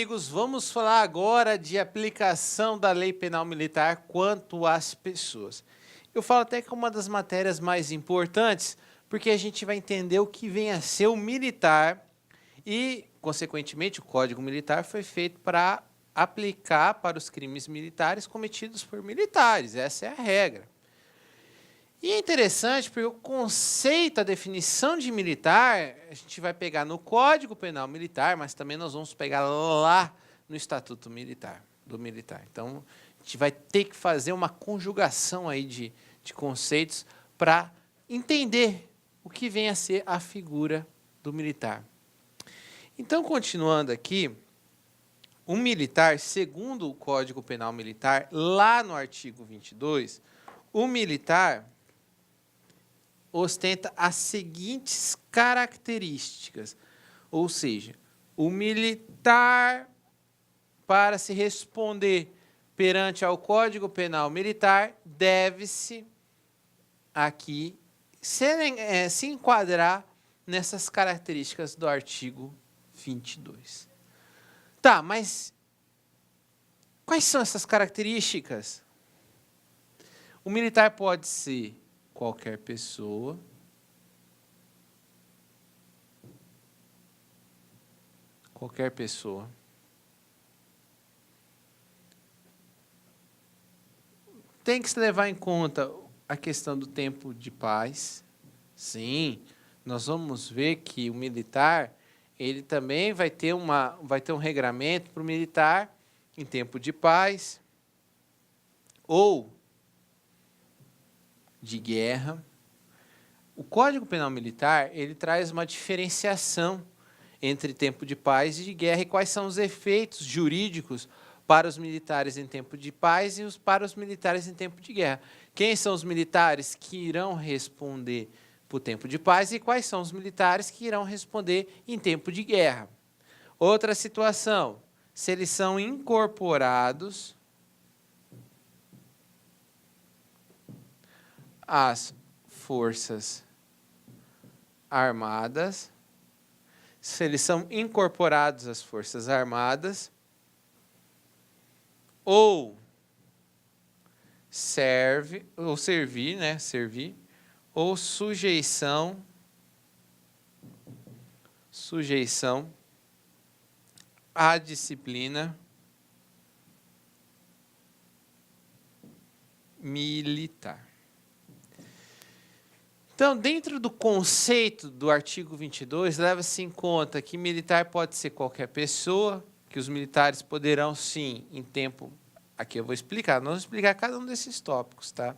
Amigos, vamos falar agora de aplicação da Lei Penal Militar quanto às pessoas. Eu falo até que é uma das matérias mais importantes, porque a gente vai entender o que vem a ser o militar e, consequentemente, o Código Militar foi feito para aplicar para os crimes militares cometidos por militares. Essa é a regra. E é interessante porque o conceito, a definição de militar, a gente vai pegar no Código Penal Militar, mas também nós vamos pegar lá no Estatuto Militar, do Militar. Então, a gente vai ter que fazer uma conjugação aí de conceitos para entender o que vem a ser a figura do militar. Então, continuando aqui, o militar, segundo o Código Penal Militar, lá no artigo 22, o militar ostenta as seguintes características, ou seja, o militar, para se responder perante ao Código Penal Militar, deve-se aqui se enquadrar nessas características do artigo 22. Tá, mas quais são essas características? O militar pode ser qualquer pessoa, tem que se levar em conta a questão do tempo de paz. Sim, nós vamos ver que o militar, ele também vai ter um regramento para o militar em tempo de paz ou de guerra. O Código Penal Militar, ele traz uma diferenciação entre tempo de paz e de guerra e quais são os efeitos jurídicos para os militares em tempo de paz e para os militares em tempo de guerra. Quem são os militares que irão responder por tempo de paz e quais são os militares que irão responder em tempo de guerra. Outra situação, se eles são incorporados às Forças Armadas, se eles são incorporados às Forças Armadas, ou servir, ou sujeição à disciplina militar. Então, dentro do conceito do artigo 22, leva-se em conta que militar pode ser qualquer pessoa, que os militares poderão, sim, em tempo... Aqui eu vou explicar, nós vamos explicar cada um desses tópicos, tá?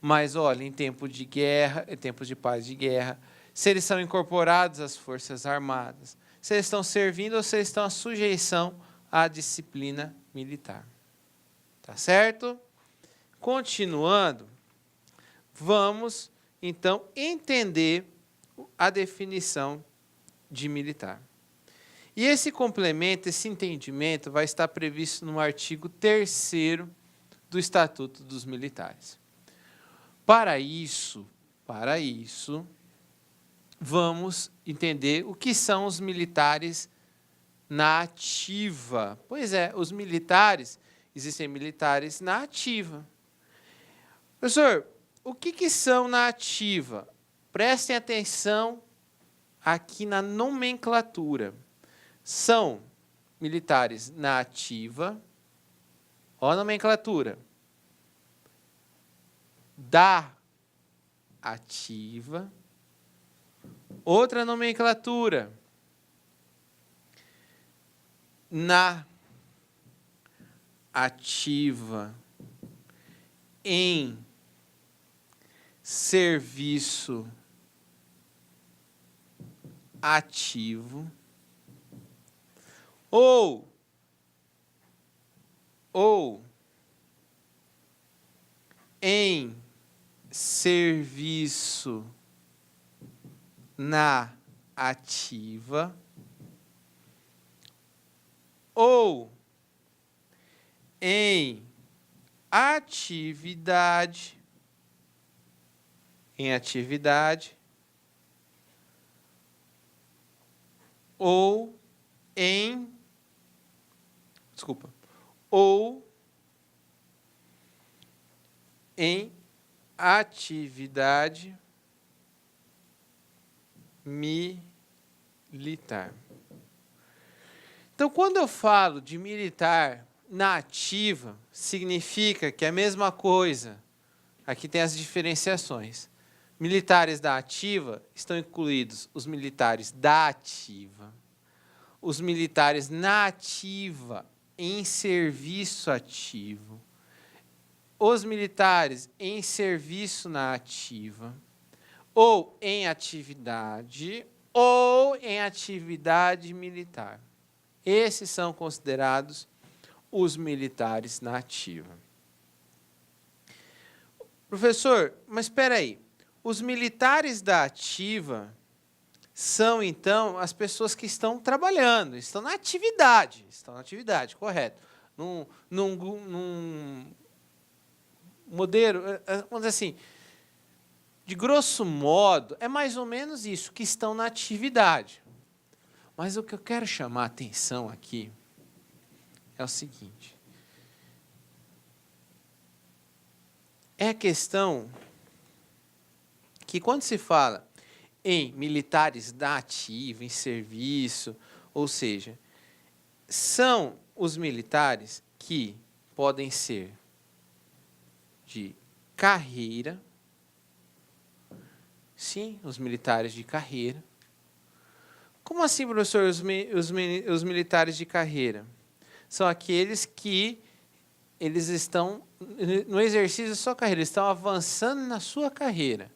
Mas, olha, em tempo de guerra, em tempos de paz e de guerra, se eles são incorporados às Forças Armadas, se eles estão servindo ou se eles estão à sujeição à disciplina militar. Tá certo? Continuando, vamos então entender a definição de militar. E esse complemento, esse entendimento vai estar previsto no artigo 3º do Estatuto dos Militares. Para isso, vamos entender o que são os militares na ativa. Pois é, os militares, existem militares na ativa. Professor, o que são na ativa? Prestem atenção aqui na nomenclatura. São militares na ativa, ó a nomenclatura, da ativa, outra nomenclatura, na ativa, em serviço ativo, ou em serviço na ativa, ou em atividade, ou em desculpa, ou em atividade militar. Então, quando eu falo de militar na ativa, significa que é a mesma coisa. Aqui tem as diferenciações. Militares da ativa estão incluídos os militares da ativa, os militares na ativa, em serviço ativo, os militares em serviço na ativa, ou em atividade militar. Esses são considerados os militares na ativa. Professor, mas espera aí. Os militares da ativa são, então, as pessoas que estão trabalhando, estão na atividade, correto. Num modelo, vamos dizer assim, de grosso modo, é mais ou menos isso, que estão na atividade. Mas o que eu quero chamar a atenção aqui é o seguinte. É a questão que quando se fala em militares da ativa, em serviço, ou seja, são os militares que podem ser de carreira, sim, os militares de carreira. Como assim, professor, os militares de carreira? São aqueles que eles estão no exercício da sua carreira, eles estão avançando na sua carreira.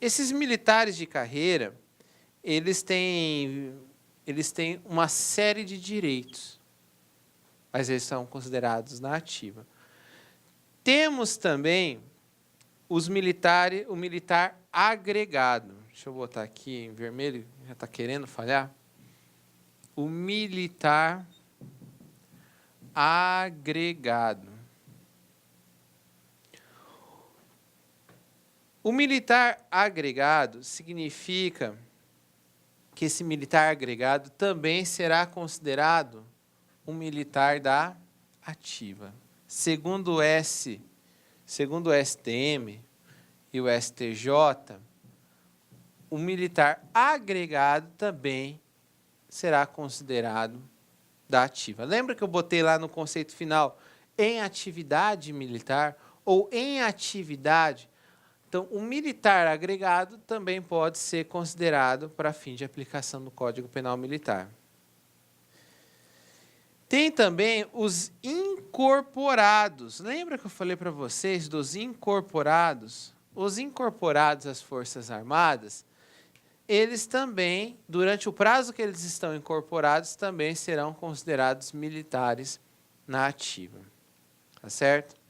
Esses militares de carreira, eles têm uma série de direitos, mas eles são considerados na ativa. Temos também o militar agregado. Deixa eu botar aqui em vermelho, já está querendo falhar. O militar agregado. O militar agregado significa que esse militar agregado também será considerado um militar da ativa. Segundo o STM e o STJ, o militar agregado também será considerado da ativa. Lembra que eu botei lá no conceito final, em atividade militar ou em atividade? Então, o militar agregado também pode ser considerado para fim de aplicação do Código Penal Militar. Tem também os incorporados. Lembra que eu falei para vocês dos incorporados? Os incorporados às Forças Armadas, eles também, durante o prazo que eles estão incorporados, também serão considerados militares na ativa. Tá certo?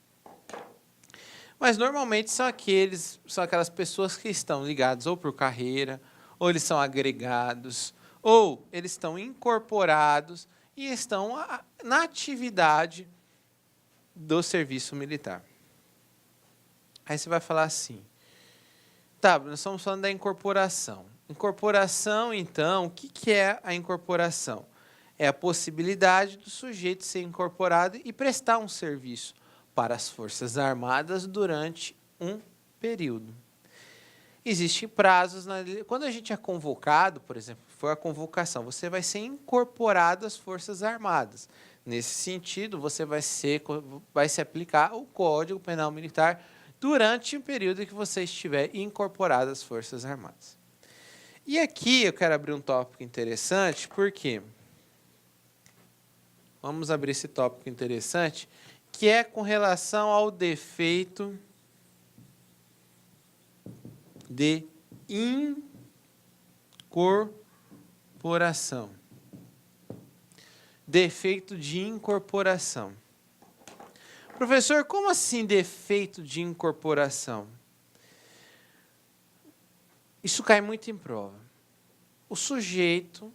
Mas normalmente são aquelas pessoas que estão ligadas ou por carreira, ou eles são agregados, ou eles estão incorporados e estão na atividade do serviço militar. Aí você vai falar assim, tá, nós estamos falando da incorporação. Incorporação, então, o que é a incorporação? É a possibilidade do sujeito ser incorporado e prestar um serviço para as Forças Armadas durante um período. Existem prazos, quando a gente é convocado, por exemplo, foi a convocação, você vai ser incorporado às Forças Armadas. Nesse sentido, você vai se aplicar o Código Penal Militar durante o período que você estiver incorporado às Forças Armadas. E aqui eu quero abrir um tópico interessante, porque vamos abrir esse tópico interessante, que é com relação ao defeito de incorporação. Defeito de incorporação. Professor, como assim defeito de incorporação? Isso cai muito em prova. O sujeito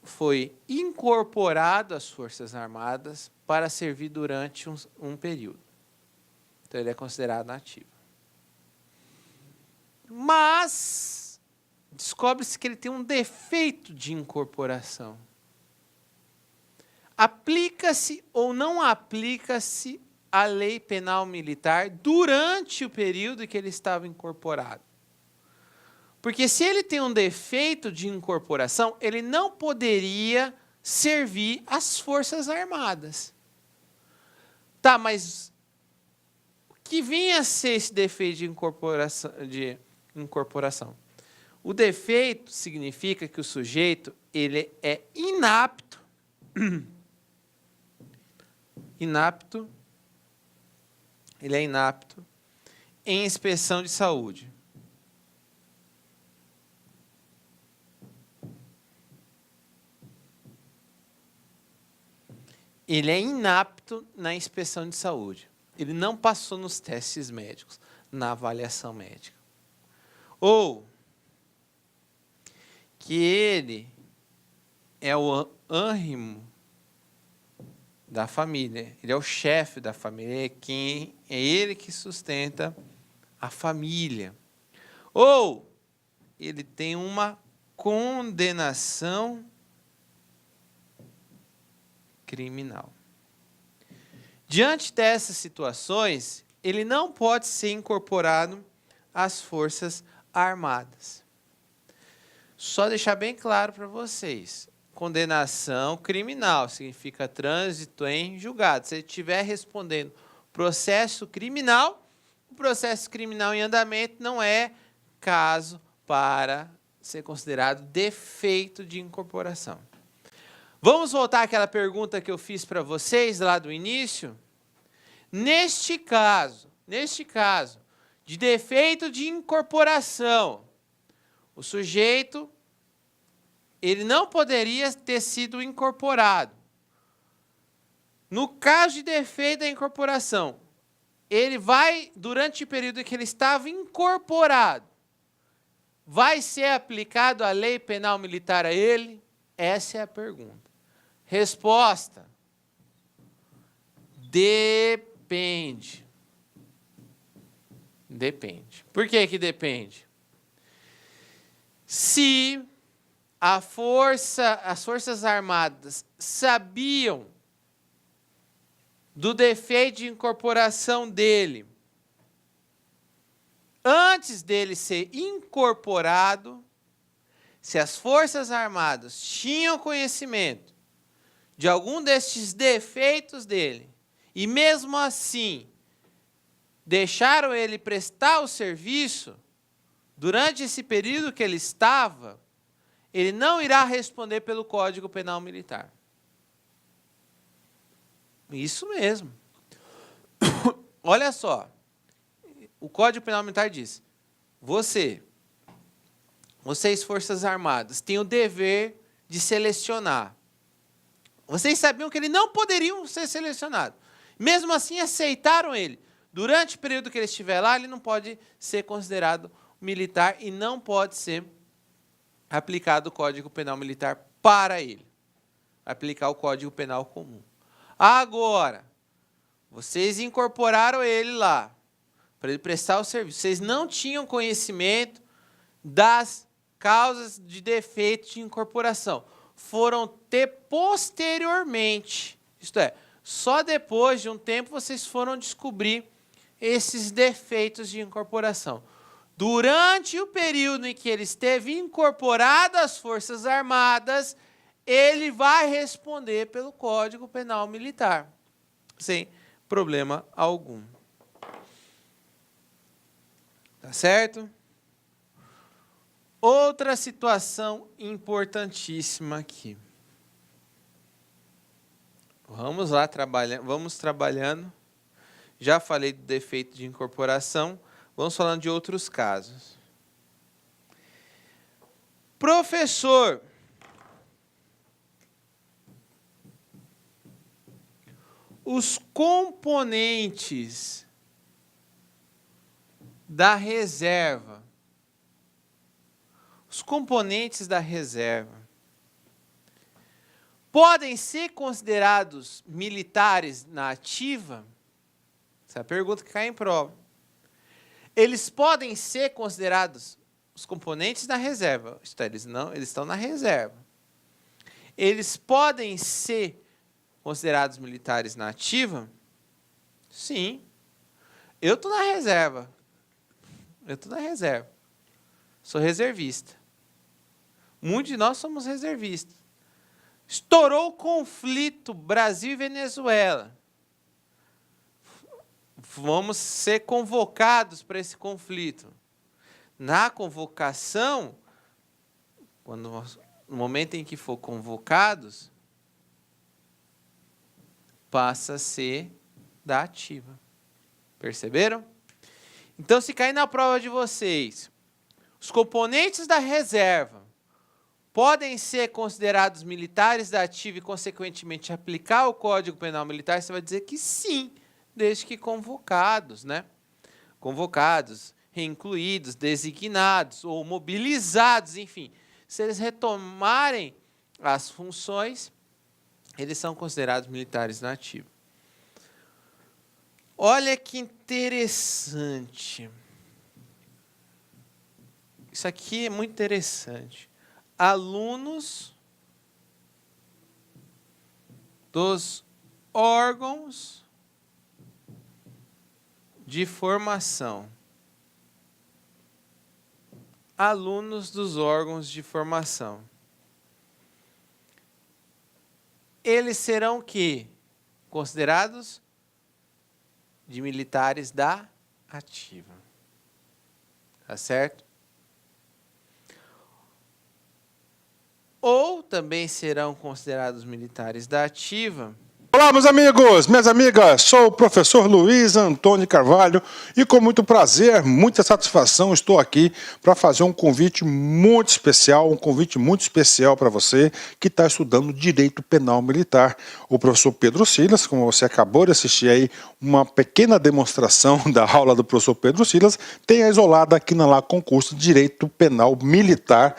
foi incorporado às Forças Armadas para servir durante um período. Então, ele é considerado ativo. Mas, descobre-se que ele tem um defeito de incorporação. Aplica-se ou não aplica-se a lei penal militar durante o período em que ele estava incorporado? Porque se ele tem um defeito de incorporação, ele não poderia servir às Forças Armadas. Tá, mas o que vinha a ser esse defeito de incorporação? O defeito significa que o sujeito ele é inapto em inspeção de saúde. Ele é inapto na inspeção de saúde. Ele não passou nos testes médicos, na avaliação médica. Ou que ele é o ânimo da família, ele é o chefe da família, é ele que sustenta a família. Ou ele tem uma condenação criminal. Diante dessas situações, ele não pode ser incorporado às Forças Armadas. Só deixar bem claro para vocês, condenação criminal significa trânsito em julgado. Se ele estiver respondendo processo criminal, o processo criminal em andamento não é caso para ser considerado defeito de incorporação. Vamos voltar àquela pergunta que eu fiz para vocês lá do início? Neste caso, de defeito de incorporação, o sujeito ele não poderia ter sido incorporado. No caso de defeito da incorporação, ele vai, durante o período em que ele estava incorporado, vai ser aplicado a lei penal militar a ele? Essa é a pergunta. Resposta: depende. Depende. Por que que depende? Se as Forças Armadas sabiam do defeito de incorporação dele antes dele ser incorporado, se as Forças Armadas tinham conhecimento de algum destes defeitos dele, e mesmo assim deixaram ele prestar o serviço, durante esse período que ele estava, ele não irá responder pelo Código Penal Militar. Isso mesmo. Olha só, o Código Penal Militar diz, vocês, Forças Armadas, têm o dever de selecionar. Vocês sabiam que eles não poderiam ser selecionados. Mesmo assim, aceitaram ele. Durante o período que ele estiver lá, ele não pode ser considerado militar e não pode ser aplicado o Código Penal Militar para ele. Aplicar o Código Penal comum. Agora, vocês incorporaram ele lá, para ele prestar o serviço. Vocês não tinham conhecimento das causas de defeito de incorporação. Foram ter posteriormente, isto é, só depois de um tempo vocês foram descobrir esses defeitos de incorporação. Durante o período em que ele esteve incorporado às Forças Armadas, ele vai responder pelo Código Penal Militar, sem problema algum. Tá certo? Outra situação importantíssima aqui. Vamos lá, vamos trabalhando. Já falei do defeito de incorporação. Vamos falando de outros casos. Professor, os componentes da reserva, podem ser considerados militares na ativa? Essa é a pergunta que cai em prova. Eles podem ser considerados os componentes da reserva. Eles estão na reserva. Eles podem ser considerados militares na ativa? Sim. Eu estou na reserva. Sou reservista. Muitos de nós somos reservistas. Estourou o conflito Brasil e Venezuela. Vamos ser convocados para esse conflito. Na convocação, no momento em que for convocados, passa a ser da ativa. Perceberam? Então, se cair na prova de vocês, os componentes da reserva podem ser considerados militares da ativa e, consequentemente, aplicar o Código Penal Militar, você vai dizer que sim, desde que convocados, né? Convocados, reincluídos, designados ou mobilizados, enfim. Se eles retomarem as funções, eles são considerados militares na ativa. Olha que interessante. Isso aqui é muito interessante. Alunos dos órgãos de formação. Alunos dos órgãos de formação. Eles serão o quê? Considerados de militares da ativa. Tá certo? Ou também serão considerados militares da ativa. Olá, meus amigos, minhas amigas, sou o professor Luiz Antônio Carvalho e com muito prazer, muita satisfação estou aqui para fazer um convite muito especial, para você que está estudando Direito Penal Militar. O professor Pedro Silas, como você acabou de assistir aí, uma pequena demonstração da aula do professor Pedro Silas, tem a isolada aqui na lá concurso de Direito Penal Militar,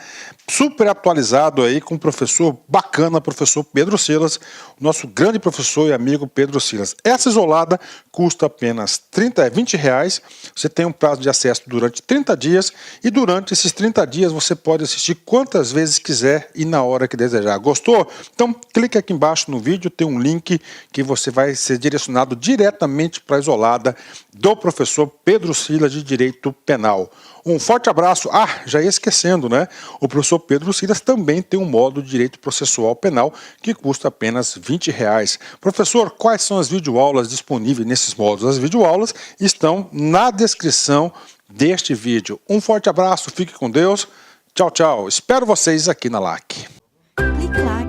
super atualizado aí com o professor bacana, professor Pedro Silas, nosso grande professor e amigo Pedro Silas. Essa isolada custa apenas R$20. Você tem um prazo de acesso durante 30 dias e durante esses 30 dias você pode assistir quantas vezes quiser e na hora que desejar. Gostou? Então clique aqui embaixo no vídeo, tem um link que você vai ser direcionado diretamente para a isolada do professor Pedro Silas de Direito Penal. Um forte abraço. Já ia esquecendo, né? O professor Pedro Silas também tem um módulo de Direito Processual Penal que custa apenas R$20. Professor, quais são as videoaulas disponíveis nesses módulos? As videoaulas estão na descrição deste vídeo. Um forte abraço, fique com Deus. Tchau, tchau. Espero vocês aqui na LAC. Clique lá.